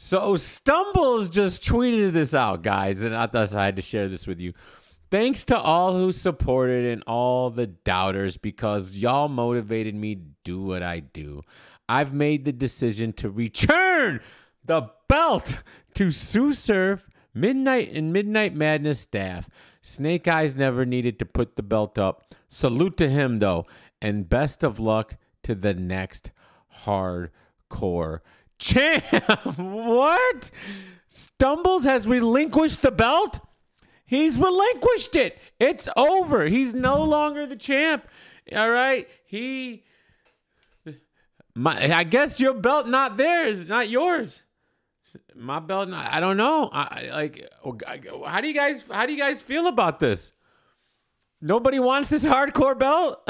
So Stumbles just tweeted this out, guys, and I thought I had to share this with you. Thanks to all who supported and all the doubters, because y'all motivated me to do what I do. I've made the decision to return the belt to Sue Surf, Midnight and Midnight Madness staff. Snake Eyes never needed to put the belt up. Salute to him, though, and best of luck to the next hardcore champ. What? Stumbles has relinquished the belt? He's relinquished it. It's over. He's no longer the champ. All right? I guess your belt not theirs, not yours. My belt, I don't know. How do you guys feel about this? Nobody wants this hardcore belt?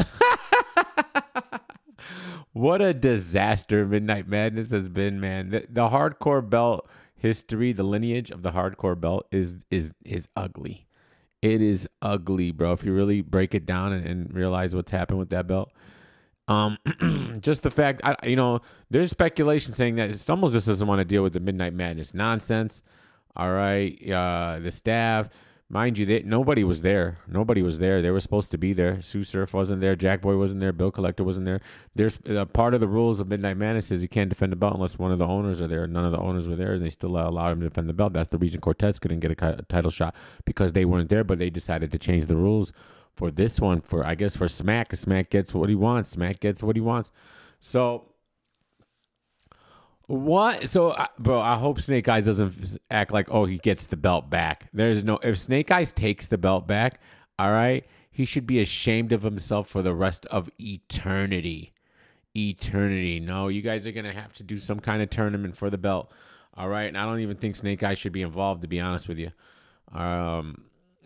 What a disaster Midnight Madness has been, man. The hardcore belt history, the lineage of the hardcore belt is ugly. It is ugly, bro. If you really break it down and realize what's happened with that belt. Just the fact, there's speculation saying that Stumbles just doesn't want to deal with the Midnight Madness nonsense. All right. The staff, mind you, nobody was there. Nobody was there. They were supposed to be there. Sue Surf wasn't there. Jack Boy wasn't there. Bill Collector wasn't there. There's part of the rules of Midnight Madness is you can't defend the belt unless one of the owners are there. None of the owners were there, and they still allowed him to defend the belt. That's the reason Cortez couldn't get a title shot, because they weren't there, but they decided to change the rules for this one, for Smack. Smack gets what he wants. Smack gets what he wants. So what? So, bro, I hope Snake Eyes doesn't act like, oh, he gets the belt back. If Snake Eyes takes the belt back, all right, he should be ashamed of himself for the rest of eternity. Eternity. No, you guys are going to have to do some kind of tournament for the belt. All right. And I don't even think Snake Eyes should be involved, to be honest with you.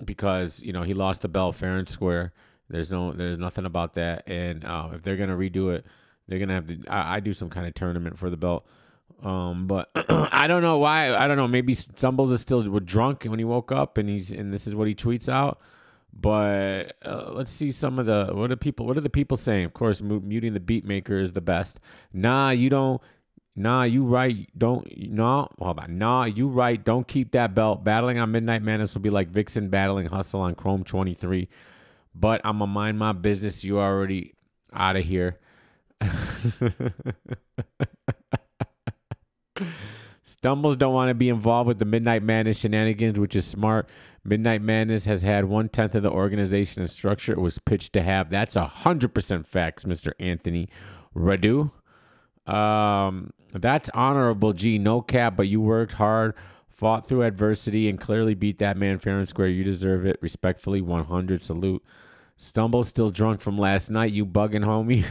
Because, he lost the belt fair and square. There's nothing about that. And if they're going to redo it, they're going to have to, I do some kind of tournament for the belt. But I don't know why. I don't know. Maybe Stumbles is still drunk when he woke up and this is what he tweets out. But let's see some of what are the people saying? Of course, muting the beat maker is the best. Nah, you don't. Nah, you right. Don't. No, hold on. Nah, you right. Don't keep that belt. Battling on Midnight Madness will be like Vixen battling Hustle on Chrome 23. But I'm going to mind my business. You already out of here. Stumbles don't want to be involved with the Midnight Madness shenanigans, which is smart. Midnight Madness has had 1/10 of the organization and structure it was pitched to have. That's 100% facts, Mr. Anthony Radu. That's honorable, G. No cap, but you worked hard, fought through adversity, and clearly beat that man fair and square. You deserve it. Respectfully, 100. Salute. Stumble still drunk from last night. You bugging, homie.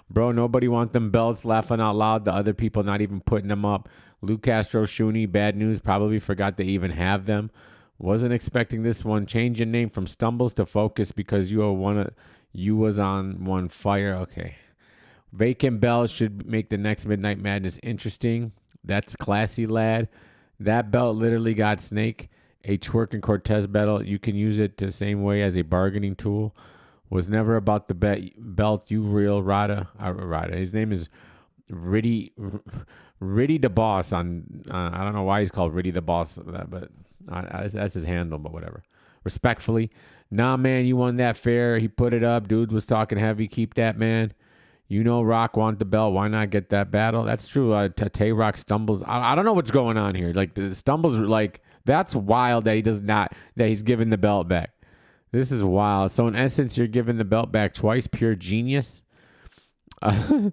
Bro, nobody want them belts. Laughing out loud. The other people not even putting them up. Luke Castro, Shuni, bad news. Probably forgot to even have them. Wasn't expecting this one. Change your name from Stumbles to Focus because you was on one fire. Okay. Vacant belt should make the next Midnight Madness interesting. That's classy, lad. That belt literally got Snake. A twerking Cortez battle. You can use it the same way as a bargaining tool. Was never about the belt. You real Rada. His name is Riddy the Boss. I don't know why he's called Riddy the Boss, but that's his handle. But whatever. Respectfully, nah, man, you won that fair. He put it up. Dude was talking heavy. Keep that, man. Rock want the belt. Why not get that battle? That's true. Tay Rock Stumbles. I don't know what's going on here. Like the Stumbles, like that's wild that he's giving the belt back. This is wild. So in essence, you're giving the belt back twice. Pure genius. I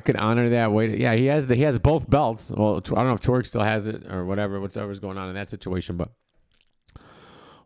could honor that. Yeah, he has both belts. Well, I don't know if Torque still has it or whatever's going on in that situation. But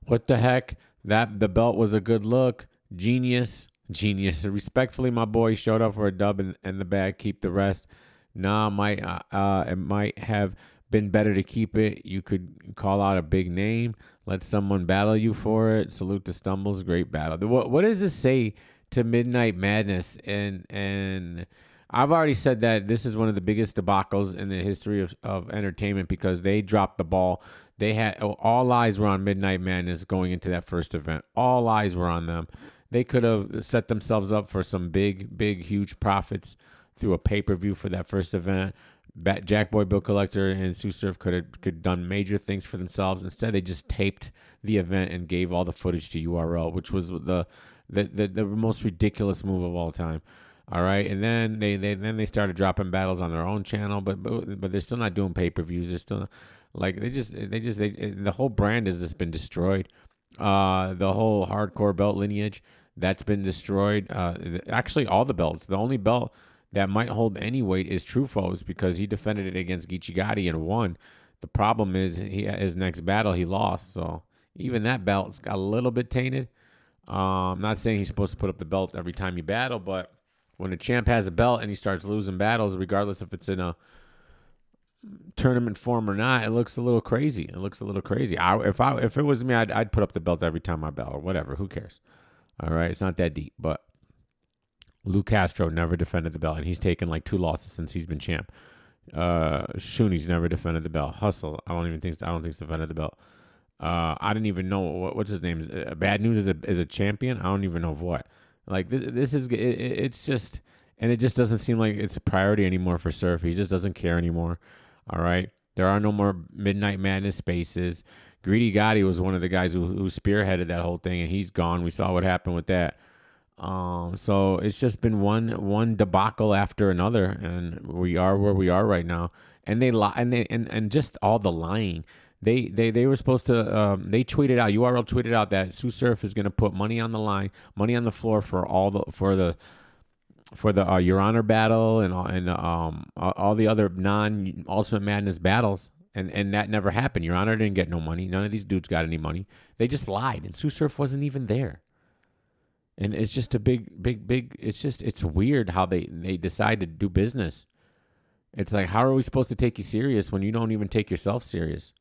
what the heck? The belt was a good look. Genius. Respectfully, my boy showed up for a dub and the bag. Keep the rest. Nah, it might have been better to keep it. You could call out a big name. Let someone battle you for it. Salute to Stumbles. Great battle. What does this say to Midnight Madness? And I've already said that this is one of the biggest debacles in the history of entertainment because they dropped the ball. They had all eyes were on Midnight Madness going into that first event. All eyes were on them. They could have set themselves up for some big, huge profits through a pay-per-view for that first event. Jack Boy, Bill Collector, and Sue Surf could done major things for themselves. Instead, they just taped the event and gave all the footage to URL, which was the most ridiculous move of all time. All right, and then they started dropping battles on their own channel, but they're still not doing pay-per-views. They're still like the whole brand has just been destroyed. The whole hardcore belt lineage that's been destroyed. Actually, all the belts. The only belt that might hold any weight is Trufo's because he defended it against Geechee Gotti and won. The problem is his next battle he lost, so even that belt's got a little bit tainted. I'm not saying he's supposed to put up the belt every time you battle, but when a champ has a belt and he starts losing battles, regardless if it's in a tournament form or not, it looks a little crazy. It looks a little crazy. If it was me, I'd put up the belt every time I battle or whatever. Who cares? All right, it's not that deep. But Lou Castro never defended the belt, and he's taken like 2 losses since he's been champ. Shuni's never defended the belt. Hustle, I don't think he's defended the belt. I didn't even know what's his name. Bad News is a champion. I don't even know of what. Like this is it's just, and it just doesn't seem like it's a priority anymore for Surf. He just doesn't care anymore. All right, there are no more Midnight Madness spaces. Greedy Gotti was one of the guys who spearheaded that whole thing, and he's gone. We saw what happened with that. So it's just been one debacle after another, and we are where we are right now. And they lie, and just all the lying. They were supposed to. They tweeted out. URL tweeted out that Sue Surf is going to put money on the line, money on the floor for the Your Honor battle and all the other non Ultimate Madness battles. And that never happened. Your Honor didn't get no money. None of these dudes got any money. They just lied, and Sue Surf wasn't even there. And it's just a big. It's weird how they decide to do business. It's like, how are we supposed to take you serious when you don't even take yourself serious?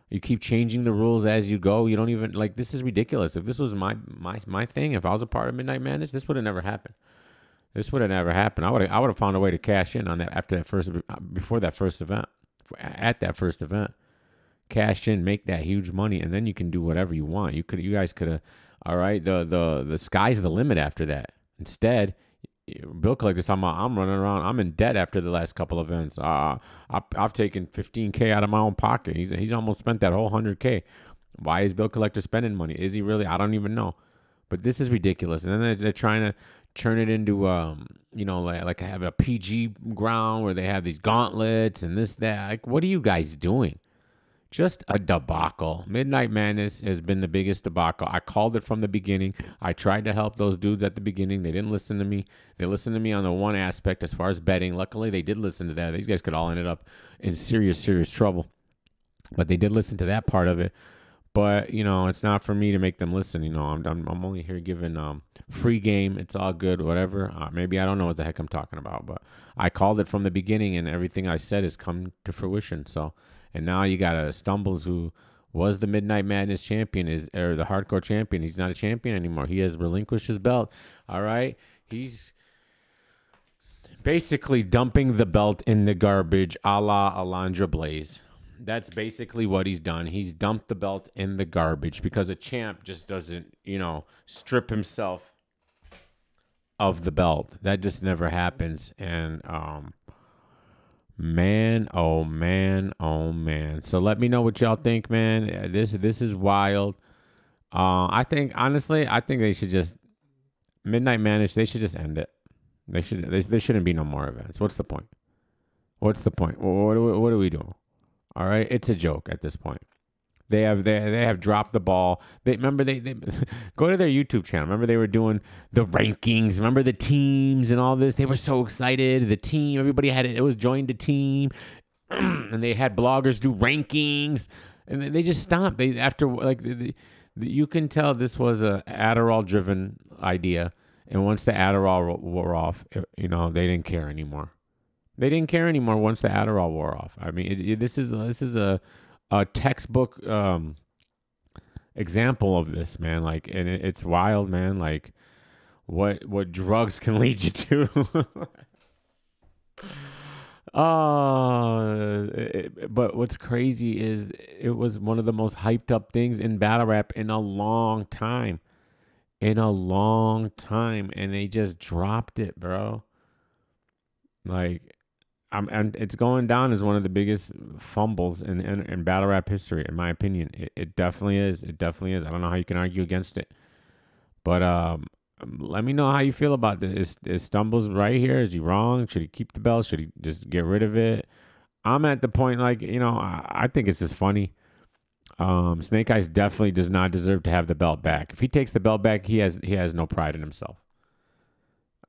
You keep changing the rules as you go. You don't even like. This is ridiculous. If this was my thing, if I was a part of Midnight Madness, this would have never happened. This would have never happened. I would have found a way to cash in on that before that first event, at that first event, cash in, make that huge money, and then you can do whatever you want. You guys could have. All right, the sky's the limit after that. Instead, Bill Collector's talking about, I'm running around. I'm in debt after the last couple of events. I've taken $15K out of my own pocket. He's almost spent that whole $100K. Why is Bill Collector spending money? Is he really? I don't even know. But this is ridiculous. And then they're trying to turn it into, like have a PG ground where they have these gauntlets and this, that. Like, what are you guys doing? Just a debacle. Midnight Madness has been the biggest debacle. I called it from the beginning. I tried to help those dudes at the beginning. They didn't listen to me. They listened to me on the one aspect as far as betting. Luckily, they did listen to that. These guys could all ended up in serious, serious trouble. But they did listen to that part of it. But, it's not for me to make them listen. I'm only here giving free game. It's all good, whatever. Maybe I don't know what the heck I'm talking about. But I called it from the beginning, and everything I said has come to fruition. So... And now you got a Stumbles who was the Midnight Madness champion, or the hardcore champion. He's not a champion anymore. He has relinquished his belt. All right. He's basically dumping the belt in the garbage a la Alundra Blaze. That's basically what he's done. He's dumped the belt in the garbage because a champ just doesn't, strip himself of the belt. That just never happens. And, man, oh man, oh man. So let me know what y'all think, man. This is wild. I think they should just Midnight Madness. They should just end it. There shouldn't be no more events. What's the point? What are we doing? All right, it's a joke at this point. They have dropped the ball. They go to their YouTube channel. Remember they were doing the rankings. Remember the teams and all this. They were so excited. The team, everybody had it. It was joined the team, and they had bloggers do rankings, and they just stopped. You can tell this was a Adderall driven idea, and once the Adderall wore off, they didn't care anymore. They didn't care anymore once the Adderall wore off. I mean, this is a textbook example of this, man. Like, and it's wild, man. Like, what drugs can lead you to. But what's crazy is it was one of the most hyped up things in battle rap in a long time. And they just dropped it, bro. Like, and it's going down as one of the biggest fumbles in battle rap history, in my opinion. It definitely is. It definitely is. I don't know how you can argue against it. But let me know how you feel about this. Is Stumbles right here? Is he wrong? Should he keep the belt? Should he just get rid of it? I'm at the point, like, I think it's just funny. Snake Eyes definitely does not deserve to have the belt back. If he takes the belt back, he has no pride in himself.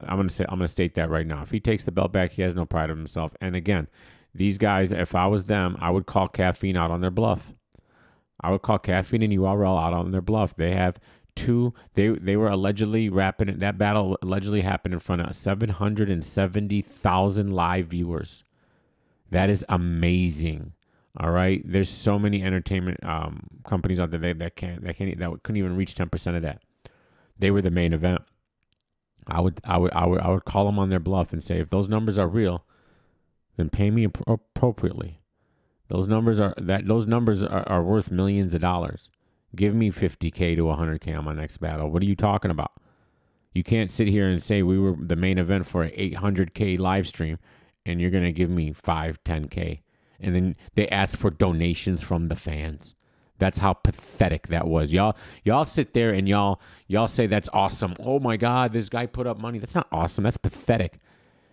I'm gonna state that right now. If he takes the belt back, he has no pride in himself. And again, these guys, if I was them, I would call Caffeine out on their bluff. I would call Caffeine and URL out on their bluff. They have two. They were allegedly rapping it. That battle allegedly happened in front of 770,000 live viewers. That is amazing. All right. There's so many entertainment companies out there that couldn't even reach 10% of that. They were the main event. I would call them on their bluff and say, if those numbers are real, then pay me appropriately. Those numbers are worth millions of dollars. Give me 50K to 100K on my next battle. What are you talking about? You can't sit here and say we were the main event for an 800K live stream and you're going to give me 5, 10K. And then they ask for donations from the fans. That's how pathetic that was. Y'all sit there and y'all say that's awesome. Oh my God, this guy put up money. That's not awesome. That's pathetic.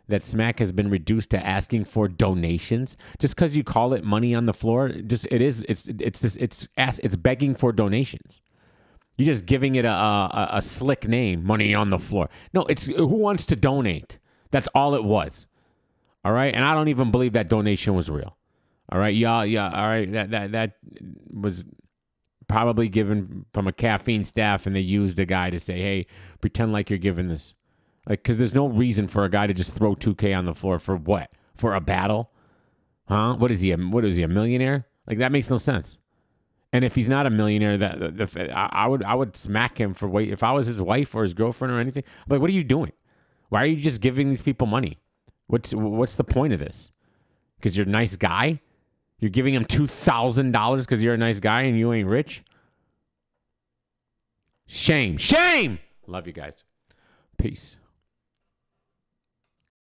That Smack has been reduced to asking for donations just because you call it money on the floor. It's begging for donations. You're just giving it a slick name, money on the floor. No, it's who wants to donate. That's all it was. All right, and I don't even believe that donation was real. All right, yeah, all right. That was probably given from a Caffeine staff, and they used the guy to say, "Hey, pretend like you're giving this." Like, because there's no reason for a guy to just throw 2K on the floor for what? For a battle? Huh? What is he, a millionaire? Like, that makes no sense. And if he's not a millionaire, I would smack him for if I was his wife or his girlfriend or anything. I'm like, what are you doing? Why are you just giving these people money? What's the point of this? Because you're a nice guy? You're giving him $2,000 because you're a nice guy and you ain't rich? Shame. Shame! Love you guys. Peace.